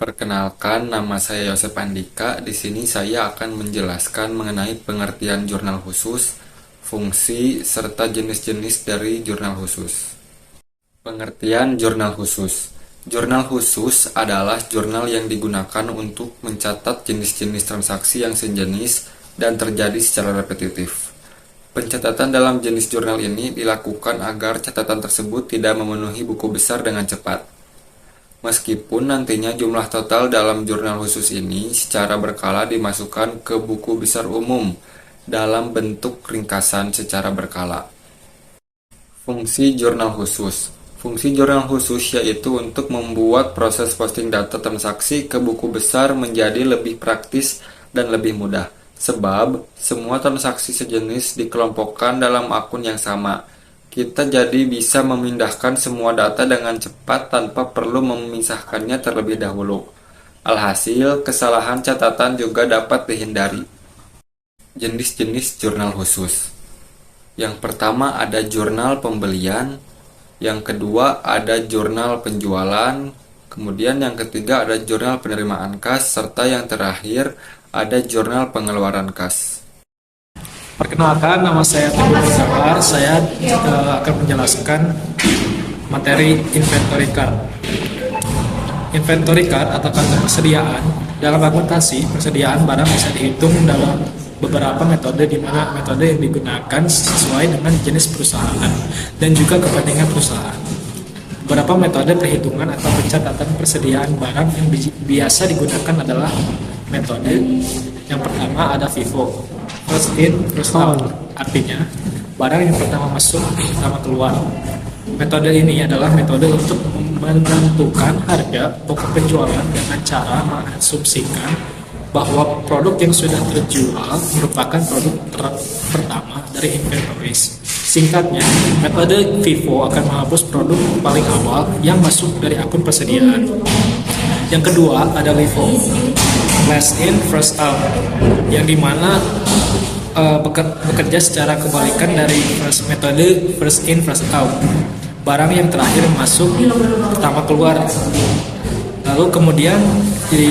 Perkenalkan, nama saya Yosep Andika. Di sini saya akan menjelaskan mengenai pengertian jurnal khusus, fungsi, serta jenis-jenis dari jurnal khusus. Pengertian jurnal khusus. Jurnal khusus adalah jurnal yang digunakan untuk mencatat jenis-jenis transaksi yang sejenis dan terjadi secara repetitif. Pencatatan dalam jenis jurnal ini dilakukan agar catatan tersebut tidak memenuhi buku besar dengan cepat. Meskipun nantinya jumlah total dalam jurnal khusus ini secara berkala dimasukkan ke buku besar umum dalam bentuk ringkasan secara berkala. Fungsi jurnal khusus. Fungsi jurnal khusus yaitu untuk membuat proses posting data transaksi ke buku besar menjadi lebih praktis dan lebih mudah, sebab semua transaksi sejenis dikelompokkan dalam akun yang sama. Kita jadi bisa memindahkan semua data dengan cepat tanpa perlu memisahkannya terlebih dahulu. Alhasil, kesalahan catatan juga dapat dihindari. Jenis-jenis jurnal khusus. Yang pertama ada jurnal pembelian, yang kedua ada jurnal penjualan, kemudian yang ketiga ada jurnal penerimaan kas, serta yang terakhir ada jurnal pengeluaran kas. Perkenalkan, nama saya Teguh Nurjawar. Saya akan menjelaskan materi inventory card. Inventory card atau kartu persediaan dalam akuntansi, persediaan barang bisa dihitung dalam beberapa metode, di mana metode yang digunakan sesuai dengan jenis perusahaan dan juga kepentingan perusahaan. Beberapa metode perhitungan atau pencatatan persediaan barang yang biasa digunakan adalah metode yang pertama ada FIFO, first in, first out. Artinya, barang yang pertama masuk, pertama keluar. Metode ini adalah metode untuk menentukan harga pokok penjualan dengan cara mengasumsikan bahwa produk yang sudah terjual merupakan produk pertama dari inventories. Singkatnya, metode FIFO akan menghapus produk paling awal yang masuk dari akun persediaan. Yang kedua ada LIFO, last in, first out, yang dimana bekerja secara kebalikan dari metode first in, first out. Barang yang terakhir masuk, pertama keluar. Lalu kemudian di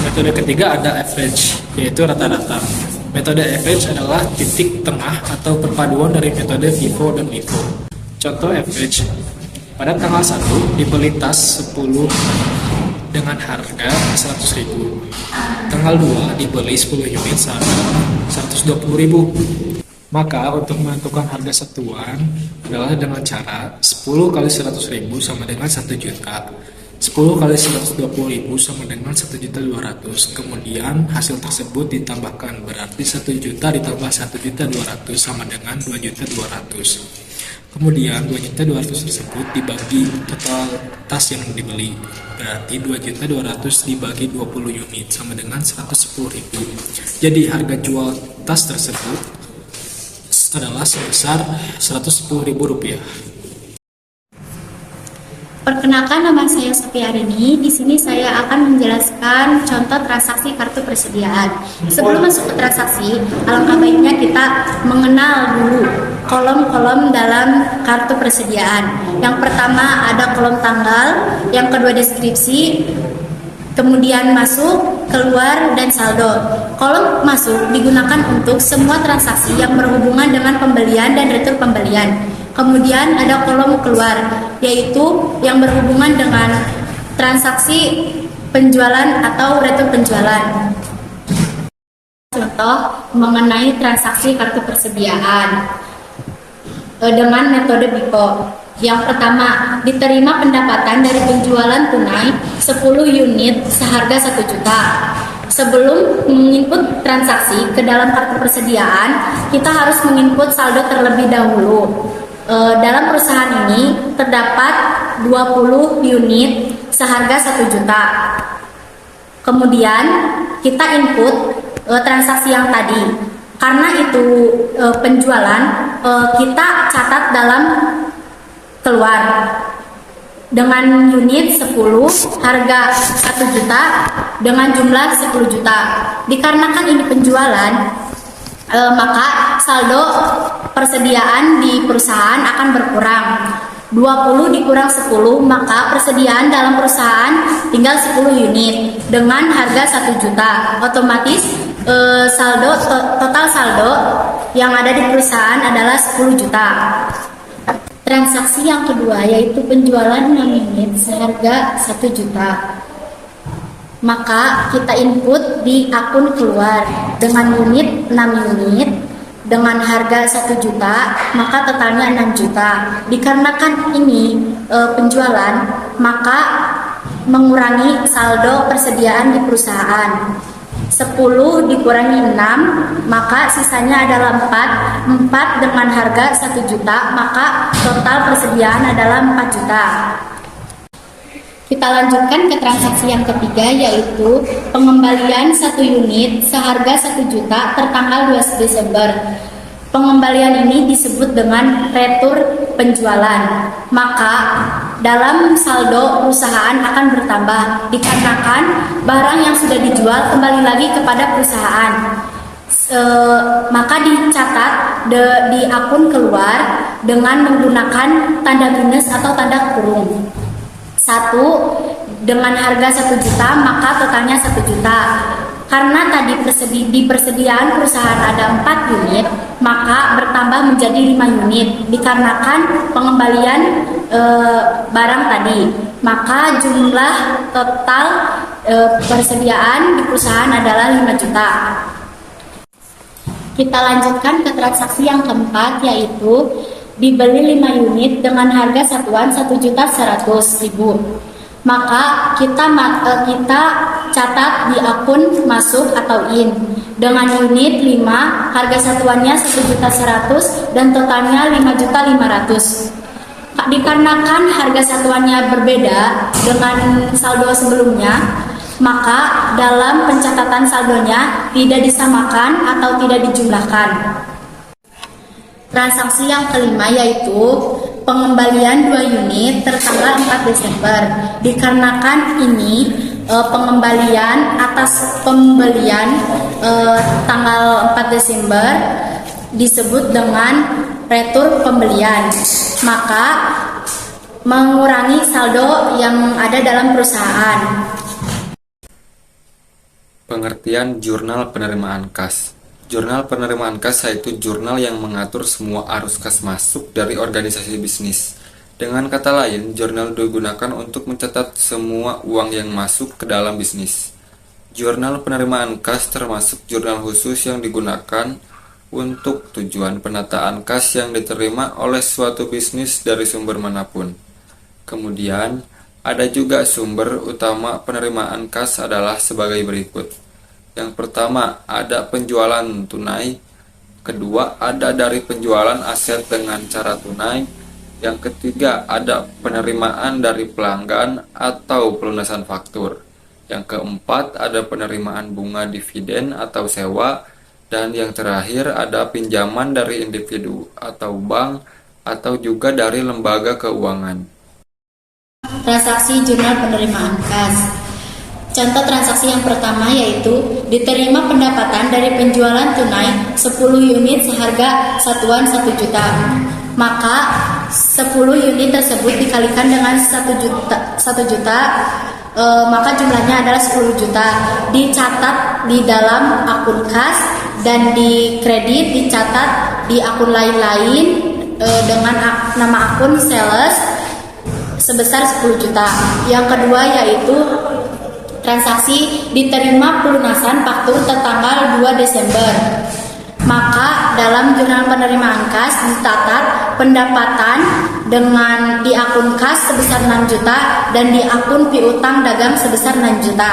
metode ketiga ada average, yaitu rata-rata. Metode average adalah titik tengah atau perpaduan dari metode FIFO dan LIFO. Contoh average, pada tanggal 1 dibeli tas 10 dengan harga 100.000. Tanggal 2 dibeli 10 unit seharga 120.000. Maka untuk menentukan harga satuan adalah dengan cara 10 kali 100.000 sama dengan 1 juta. 10 kali 120.000 sama dengan 1.200.000. Kemudian hasil tersebut ditambahkan, berarti 1 juta ditambah 1.200.000 sama dengan 2.200.000. Kemudian 2.200.000 tersebut dibagi total tas yang dibeli, berarti 2.200.000 dibagi 20 unit sama dengan 110.000. Jadi harga jual tas tersebut adalah sebesar Rp110.000. Perkenalkan, nama saya Sophia Arini. Di sini saya akan menjelaskan contoh transaksi kartu persediaan. Sebelum masuk ke transaksi, alangkah baiknya kita mengenal dulu kolom-kolom dalam kartu persediaan. Yang pertama ada kolom tanggal, yang kedua deskripsi, kemudian masuk, keluar, dan saldo. Kolom masuk digunakan untuk semua transaksi yang berhubungan dengan pembelian dan retur pembelian. Kemudian ada kolom keluar, yaitu yang berhubungan dengan transaksi penjualan atau retur penjualan. Contoh mengenai transaksi kartu persediaan dengan metode BIPO. Yang pertama, diterima pendapatan dari penjualan tunai 10 unit seharga 1 juta. Sebelum menginput transaksi ke dalam kartu persediaan, kita harus menginput saldo terlebih dahulu. Dalam perusahaan ini terdapat 20 unit seharga 1 juta. Kemudian kita input transaksi yang tadi. Karena itu penjualan, kita catat dalam keluar dengan unit 10, harga 1 juta dengan jumlah 10 juta. Dikarenakan ini penjualan, maka saldo persediaan di perusahaan akan berkurang. 20 dikurang 10, maka persediaan dalam perusahaan tinggal 10 unit dengan harga 1 juta. Otomatis total saldo yang ada di perusahaan adalah 10 juta. Transaksi yang kedua yaitu penjualan 6 unit seharga 1 juta. Maka kita input di akun keluar dengan unit 6 unit dengan harga 1 juta, maka totalnya 6 juta. Dikarenakan ini penjualan, maka mengurangi saldo persediaan di perusahaan. 10 dikurangi 6, maka sisanya adalah 4. 4 dengan harga 1 juta, maka total persediaan adalah 4 juta. Kita lanjutkan ke transaksi yang ketiga yaitu pengembalian 1 unit seharga 1 juta tertanggal 2 Desember. Pengembalian ini disebut dengan retur penjualan. Maka dalam saldo perusahaan akan bertambah dikarenakan barang yang sudah dijual kembali lagi kepada perusahaan. Maka dicatat di akun keluar dengan menggunakan tanda minus atau tanda kurung. 1 dengan harga 1 juta, maka totalnya 1 juta. Karena tadi di persediaan perusahaan ada 4 unit, maka bertambah menjadi 5 unit dikarenakan pengembalian barang tadi. Maka jumlah total persediaan di perusahaan adalah 5 juta. Kita lanjutkan ke transaksi yang keempat yaitu dibeli 5 unit dengan harga satuan 1.100.000. Maka kita catat di akun masuk atau in dengan unit 5, harga satuannya 1.100.000 dan totalnya 5.500.000. Dikarenakan harga satuannya berbeda dengan saldo sebelumnya, maka dalam pencatatan saldonya tidak disamakan atau tidak dijumlahkan. Transaksi yang kelima yaitu pengembalian 2 unit tertanggal 4 Desember. Dikarenakan ini pengembalian atas pembelian tanggal 4 Desember disebut dengan retur pembelian. Maka mengurangi saldo yang ada dalam perusahaan. Pengertian jurnal penerimaan kas. Jurnal penerimaan kas yaitu jurnal yang mengatur semua arus kas masuk dari organisasi bisnis. Dengan kata lain, jurnal digunakan untuk mencatat semua uang yang masuk ke dalam bisnis. Jurnal penerimaan kas termasuk jurnal khusus yang digunakan untuk tujuan penataan kas yang diterima oleh suatu bisnis dari sumber manapun. Kemudian, ada juga sumber utama penerimaan kas adalah sebagai berikut. Yang pertama, ada penjualan tunai. Kedua, ada dari penjualan aset dengan cara tunai. Yang ketiga, ada penerimaan dari pelanggan atau pelunasan faktur. Yang keempat, ada penerimaan bunga dividen atau sewa. Dan yang terakhir, ada pinjaman dari individu atau bank atau juga dari lembaga keuangan. Transaksi jurnal penerimaan kas. Contoh transaksi yang pertama yaitu diterima pendapatan dari penjualan tunai 10 unit seharga satuan 1 juta. Maka 10 unit tersebut dikalikan dengan 1 juta, maka jumlahnya adalah 10 juta. Dicatat di dalam akun kas dan di kredit dicatat di akun lain-lain dengan nama akun sales sebesar 10 juta. Yang kedua yaitu transaksi diterima pelunasan faktur tertanggal 2 Desember. Maka dalam jurnal penerimaan kas dicatat pendapatan dengan di akun kas sebesar 6 juta dan di akun piutang dagang sebesar 6 juta.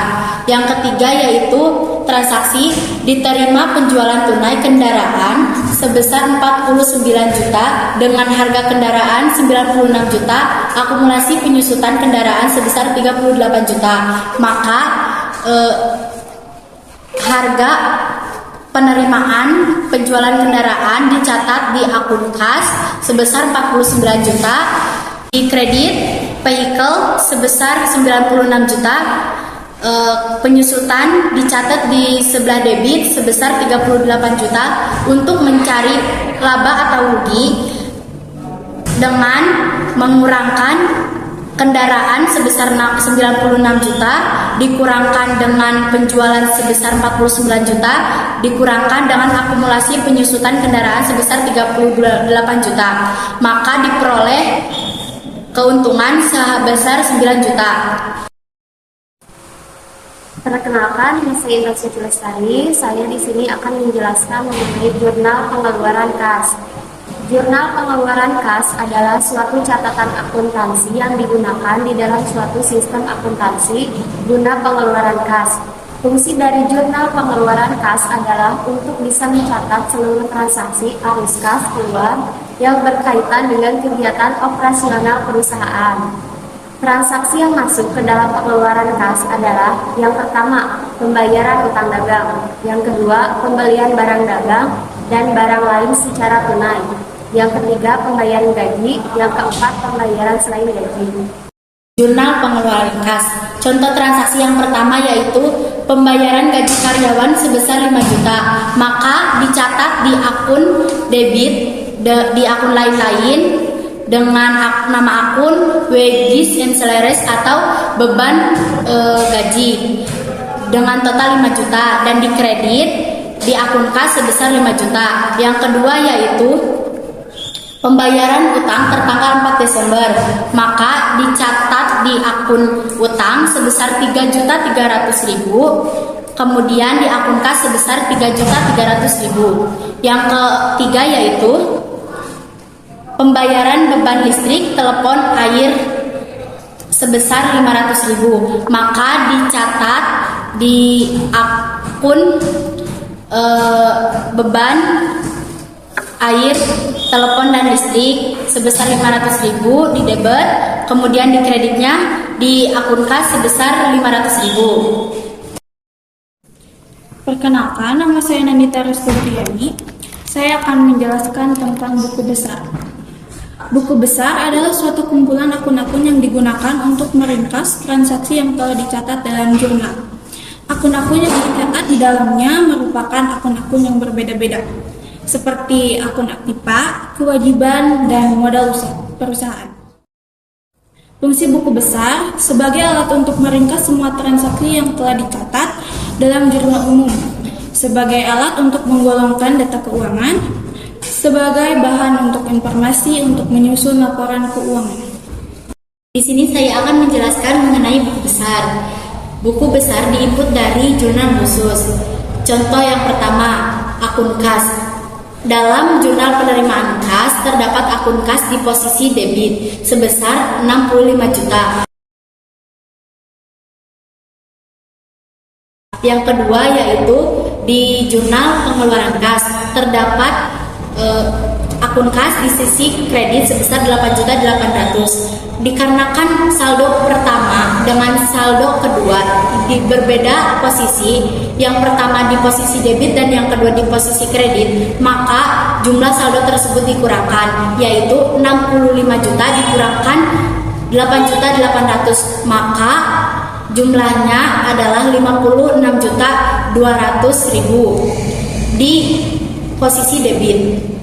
Yang ketiga yaitu transaksi diterima penjualan tunai kendaraan sebesar 49 juta dengan harga kendaraan 96 juta, akumulasi penyusutan kendaraan sebesar 38 juta. Maka harga penerimaan penjualan kendaraan dicatat di akun kas sebesar 49 juta, di kredit vehicle sebesar 96 juta, penyusutan dicatat di sebelah debit sebesar 38 juta untuk mencari laba atau rugi. dengan mengurangkan kendaraan sebesar 96 juta, dikurangkan dengan penjualan sebesar 49 juta, dikurangkan dengan akumulasi penyusutan kendaraan sebesar 38 juta, maka diperoleh keuntungan sebesar 9 juta. Perkenalkan, saya Indra Siti Lestari. Saya di sini akan menjelaskan mengenai jurnal pengeluaran kas. Jurnal pengeluaran kas adalah suatu catatan akuntansi yang digunakan di dalam suatu sistem akuntansi guna pengeluaran kas. Fungsi dari jurnal pengeluaran kas adalah untuk bisa mencatat seluruh transaksi arus kas keluar yang berkaitan dengan kegiatan operasional perusahaan. Transaksi yang masuk ke dalam pengeluaran kas adalah yang pertama, pembayaran utang dagang, yang kedua, pembelian barang dagang dan barang lain secara tunai, yang ketiga, pembayaran gaji, yang keempat, pembayaran selain gaji. Jurnal pengeluaran kas. Contoh transaksi yang pertama yaitu pembayaran gaji karyawan sebesar 5 juta, maka dicatat di akun debit di akun lain-lain dengan nama akun wages and salaries atau beban gaji dengan total 5 juta dan dikredit di akun kas sebesar 5 juta. Yang kedua yaitu pembayaran utang tertanggal 4 Desember, maka dicatat di akun utang sebesar 3.300.000, kemudian di akun kas sebesar 3.300.000. Yang ketiga yaitu pembayaran beban listrik, telepon, air sebesar 500.000, maka dicatat di akun beban air, telepon dan listrik sebesar 500.000 di debit, kemudian di kreditnya di akun kas sebesar 500.000. Perkenalkan, nama saya Nandita Restutriani. Saya akan menjelaskan tentang buku besar. Buku besar adalah suatu kumpulan akun-akun yang digunakan untuk meringkas transaksi yang telah dicatat dalam jurnal. Akun-akun yang dicatat di dalamnya merupakan akun-akun yang berbeda-beda, seperti akun aktiva, kewajiban, dan modal perusahaan. Fungsi buku besar sebagai alat untuk meringkas semua transaksi yang telah dicatat dalam jurnal umum, sebagai alat untuk menggolongkan data keuangan, sebagai bahan untuk informasi untuk menyusun laporan keuangan. Di sini saya akan menjelaskan mengenai buku besar. Buku besar diinput dari jurnal khusus. Contoh yang pertama, akun kas. Dalam jurnal penerimaan kas terdapat akun kas di posisi debit sebesar 65 juta. Yang kedua yaitu di jurnal pengeluaran kas terdapat akun kas di sisi kredit sebesar 8.800.000. Dikarenakan saldo pertama dengan saldo kedua berbeda posisi, yang pertama di posisi debit dan yang kedua di posisi kredit, maka jumlah saldo tersebut dikurangkan, yaitu 65 juta dikurangkan 8.800.000, maka jumlahnya adalah 56.200.000 di posisi debit.